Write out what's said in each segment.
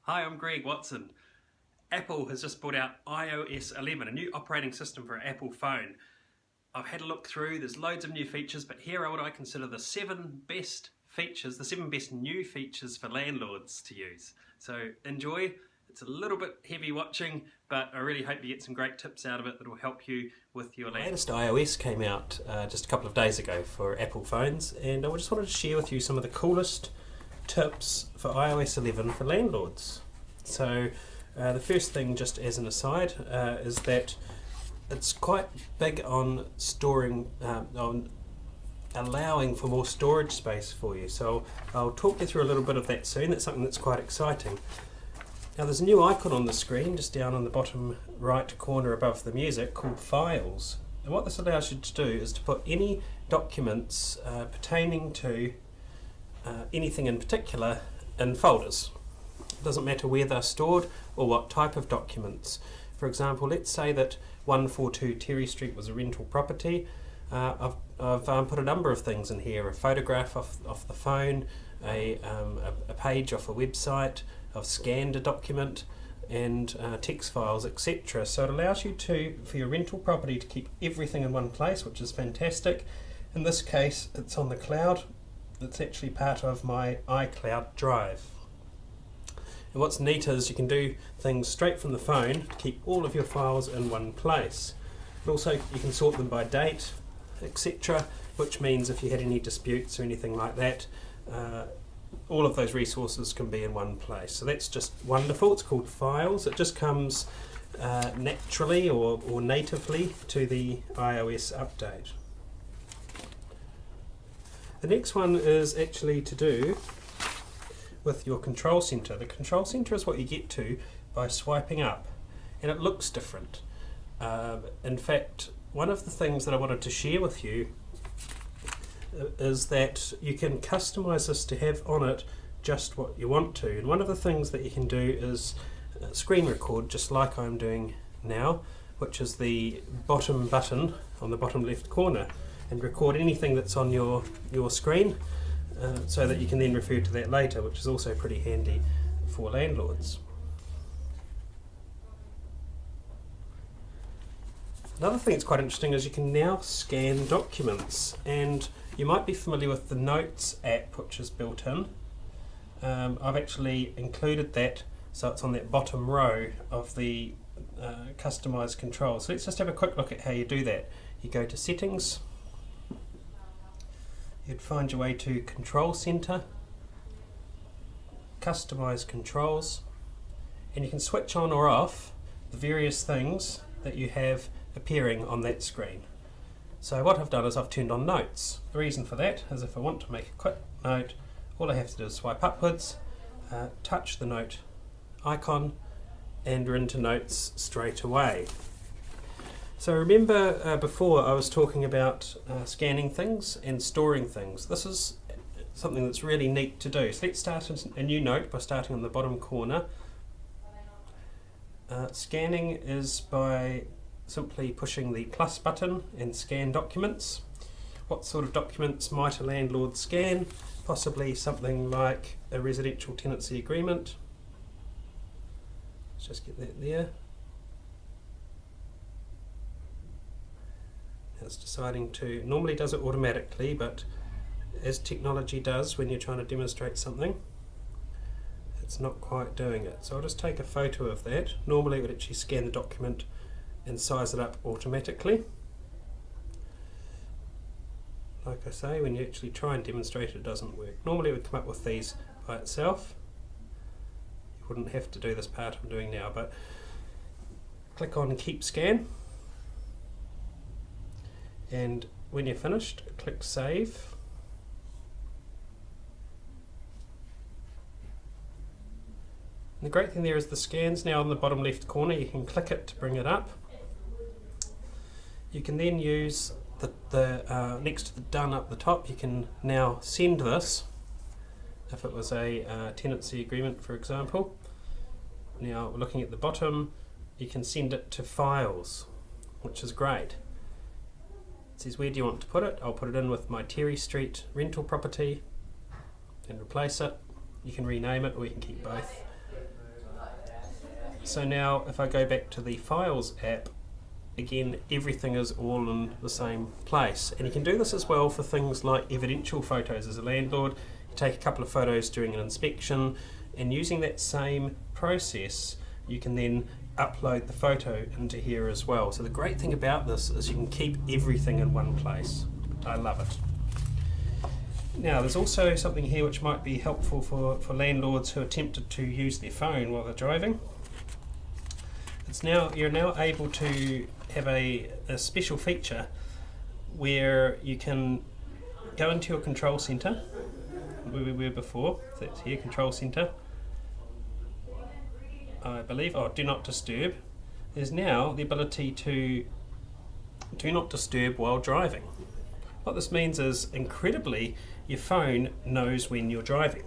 Hi, I'm Greg Watson. Apple has just brought out iOS11, a new operating system for an Apple phone. I've had a look through, there's loads of new features, but here are what I consider the 7 best features, the 7 best new features for landlords to use. So enjoy. It's a little bit heavy watching, but I really hope you get some great tips out of it that will help you with your The latest iOS came out just a couple of days ago for Apple phones, and I just wanted to share with you some of the coolest tips for iOS 11 for landlords. So the first thing, just as an aside, is that it's quite big on storing, on allowing for more storage space for you. So I'll talk you through a little bit of that soon. That's something that's quite exciting. Now there's a new icon on the screen just down on the bottom right corner above the music called Files. And what this allows you to do is to put any documents pertaining to anything in particular in folders. It doesn't matter where they're stored or what type of documents. For example, let's say that 142 Terry Street was a rental property. I've put a number of things in here: a photograph off the phone, a page off a website. I've scanned a document, and text files, etc. So it allows you for your rental property to keep everything in one place, which is fantastic. In this case, it's on the cloud. It's actually part of my iCloud drive. And what's neat is you can do things straight from the phone to keep all of your files in one place. And also you can sort them by date, etc., which means if you had any disputes or anything like that, all of those resources can be in one place. So that's just wonderful. It's called Files. It just comes naturally or natively to the iOS update. The next one is actually to do with your control center. The control center is what you get to by swiping up, and it looks different. In fact, one of the things that I wanted to share with you is that you can customize this to have on it just what you want to. And one of the things that you can do is screen record, just like I'm doing now, which is the bottom button on the bottom left corner, and record anything that's on your screen so that you can then refer to that later, which is also pretty handy for landlords. Another thing that's quite interesting is you can now scan documents, and you might be familiar with the Notes app, which is built in. I've actually included that, so it's on that bottom row of the customised controls. So let's just have a quick look at how you do that. You go to Settings, you'd find your way to Control Center, Customise Controls, and you can switch on or off the various things that you have appearing on that screen. So what I've done is I've turned on Notes. The reason for that is if I want to make a quick note, all I have to do is swipe upwards, touch the note icon, and we're into Notes straight away. So remember before I was talking about scanning things and storing things. This is something that's really neat to do. So let's start a new note by starting on the bottom corner. Scanning is by simply pushing the plus button and scan documents. What sort of documents might a landlord scan? Possibly something like a residential tenancy agreement. Let's just get that there. It's deciding to, normally does it automatically, but as technology does when you're trying to demonstrate something, it's not quite doing it. So I'll just take a photo of that. Normally it would actually scan the document and size it up automatically. Like I say, when you actually try and demonstrate it, it doesn't work. Normally it would come up with these by itself. You wouldn't have to do this part I'm doing now, but click on Keep Scan, and when you're finished, click Save. And the great thing there is the scan's now on the bottom left corner. You can click it to bring it up. You can then use the next to the done up the top, you can now send this, if it was a tenancy agreement for example. Now looking at the bottom, you can send it to Files, which is great. It says where do you want to put it. I'll put it in with my Terry Street rental property and replace it. You can rename it or you can keep both. So now if I go back to the Files app, again everything is all in the same place, and you can do this as well for things like evidential photos. As a landlord, you take a couple of photos during an inspection, and using that same process you can then upload the photo into here as well. So the great thing about this is you can keep everything in one place. I love it. Now there's also something here which might be helpful for landlords who are tempted to use their phone while they're driving. You're now able to have a special feature where you can go into your control centre, where we were before. So that's here, control centre. I believe, do not disturb. There's now the ability to do not disturb while driving. What this means is, incredibly, your phone knows when you're driving,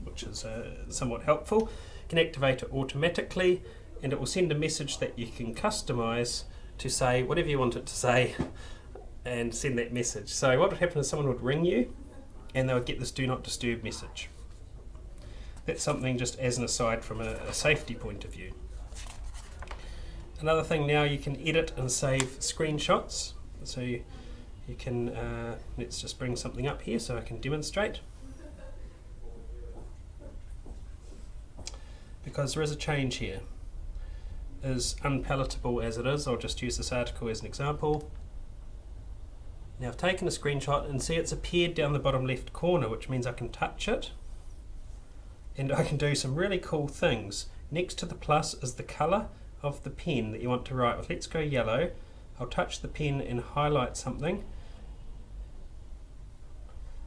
which is somewhat helpful. You can activate it automatically, and it will send a message that you can customise to say whatever you want it to say and send that message. So what would happen is someone would ring you and they would get this do not disturb message. That's something just as an aside from a safety point of view. Another thing, now you can edit and save screenshots. So you can, let's just bring something up here so I can demonstrate. Because there is a change here. As unpalatable as it is, I'll just use this article as an example. Now I've taken a screenshot and see it's appeared down the bottom left corner, which means I can touch it. And I can do some really cool things. Next to the plus is the colour of the pen that you want to write with. Let's go yellow. I'll touch the pen and highlight something.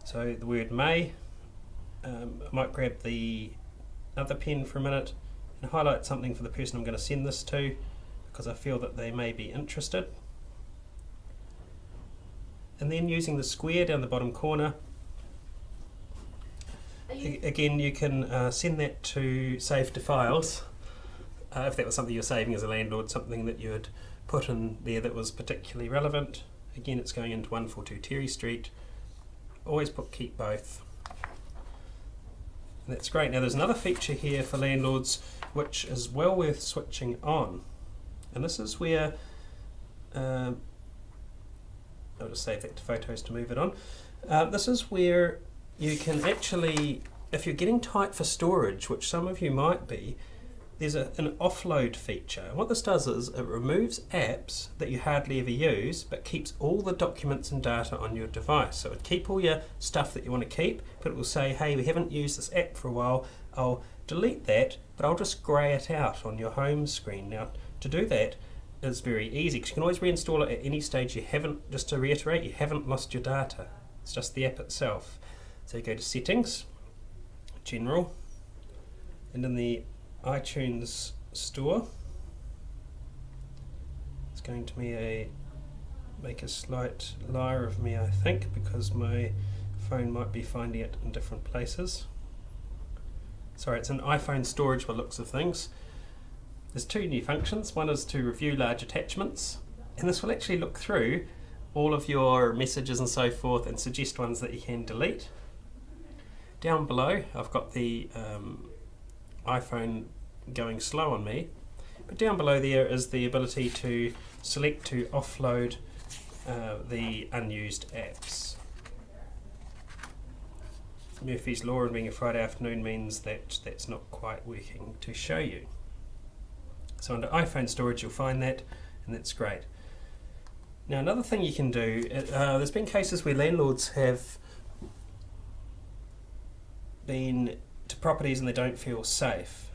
So the word may. I might grab the other pen for a minute and highlight something for the person I'm going to send this to, because I feel that they may be interested. And then using the square down the bottom corner, again, you can send that to save to files. If that was something you're saving as a landlord, something that you had put in there that was particularly relevant. Again, it's going into 142 Terry Street. Always keep both. And that's great. Now there's another feature here for landlords which is well worth switching on. And this is where, I'll just save that to photos to move it on. This is where you can actually, if you're getting tight for storage, which some of you might be, there's an offload feature. What this does is it removes apps that you hardly ever use, but keeps all the documents and data on your device. So it will keep all your stuff that you want to keep, but it will say, hey, we haven't used this app for a while, I'll delete that, but I'll just grey it out on your home screen. Now, to do that is very easy, because you can always reinstall it at any stage. You haven't, just to reiterate, you haven't lost your data. It's just the app itself. So you go to Settings, General, and in the iTunes Store, it's going to make a slight liar of me, I think, because my phone might be finding it in different places. Sorry, it's an iPhone storage by the looks of things. There's two new functions. One is to review large attachments, and this will actually look through all of your messages and so forth and suggest ones that you can delete. Down below, I've got the iPhone going slow on me, but down below there is the ability to select to offload the unused apps. Murphy's Law, and being a Friday afternoon means that that's not quite working to show you. So under iPhone storage you'll find that, and that's great. Now another thing you can do, there's been cases where landlords have been to properties and they don't feel safe.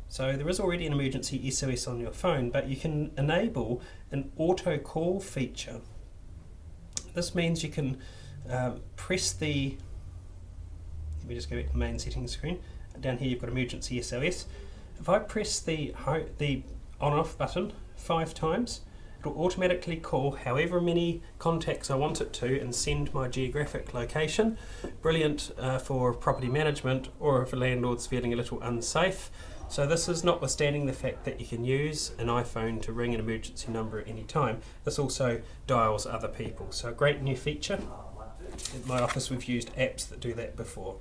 So there is already an emergency SOS on your phone, but you can enable an auto call feature. This means you can press the, let me just go back to the main settings screen. Down here you've got emergency SOS. If I press the on-off button 5 times, it'll automatically call however many contacts I want it to and send my geographic location. Brilliant for property management, or if a landlord's feeling a little unsafe. So this is notwithstanding the fact that you can use an iPhone to ring an emergency number at any time. This also dials other people. So a great new feature. In my office we've used apps that do that before.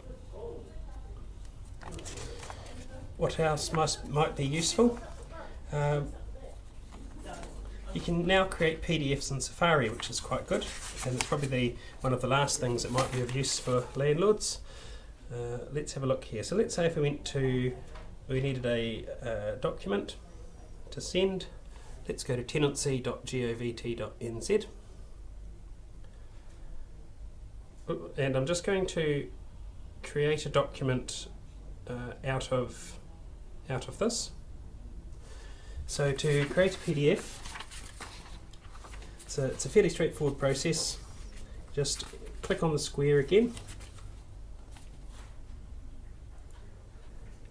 what else might be useful? You can now create PDFs in Safari, which is quite good, and it's probably one of the last things that might be of use for landlords. Let's have a look here. So let's say if we needed a document to send. Let's go to tenancy.govt.nz, and I'm just going to create a document out of this. So to create a PDF, it's a fairly straightforward process. Just click on the square again.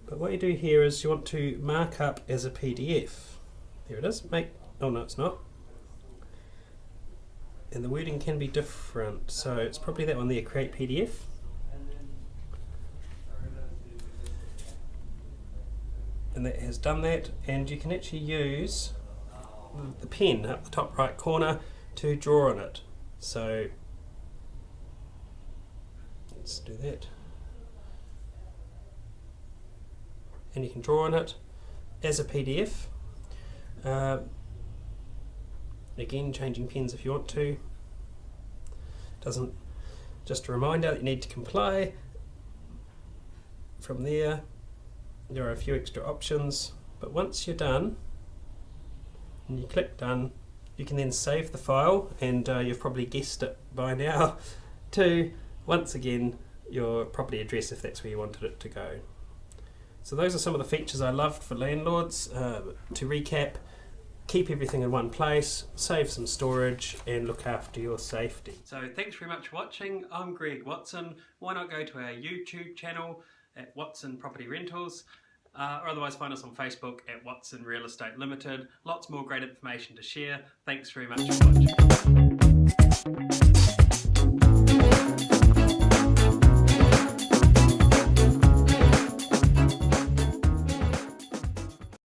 But what you do here is you want to mark up as a PDF. There it is. Oh no, it's not. And the wording can be different, so it's probably that one there, create PDF. And that has done that, and you can actually use the pen up the top right corner to draw on it. So let's do that. And you can draw on it as a PDF. Again, changing pens if you want to. Just a reminder that you need to comply. From there are a few extra options, but once you're done and you click done, you can then save the file, and you've probably guessed it by now, to once again your property address if that's where you wanted it to go. So those are some of the features I loved for landlords. To recap, keep everything in one place, save some storage, and look after your safety. So thanks very much for watching. I'm Greg Watson. Why not go to our YouTube channel at Watson Property Rentals, or otherwise find us on Facebook at Watson Real Estate Limited. Lots more great information to share. Thanks very much for watching.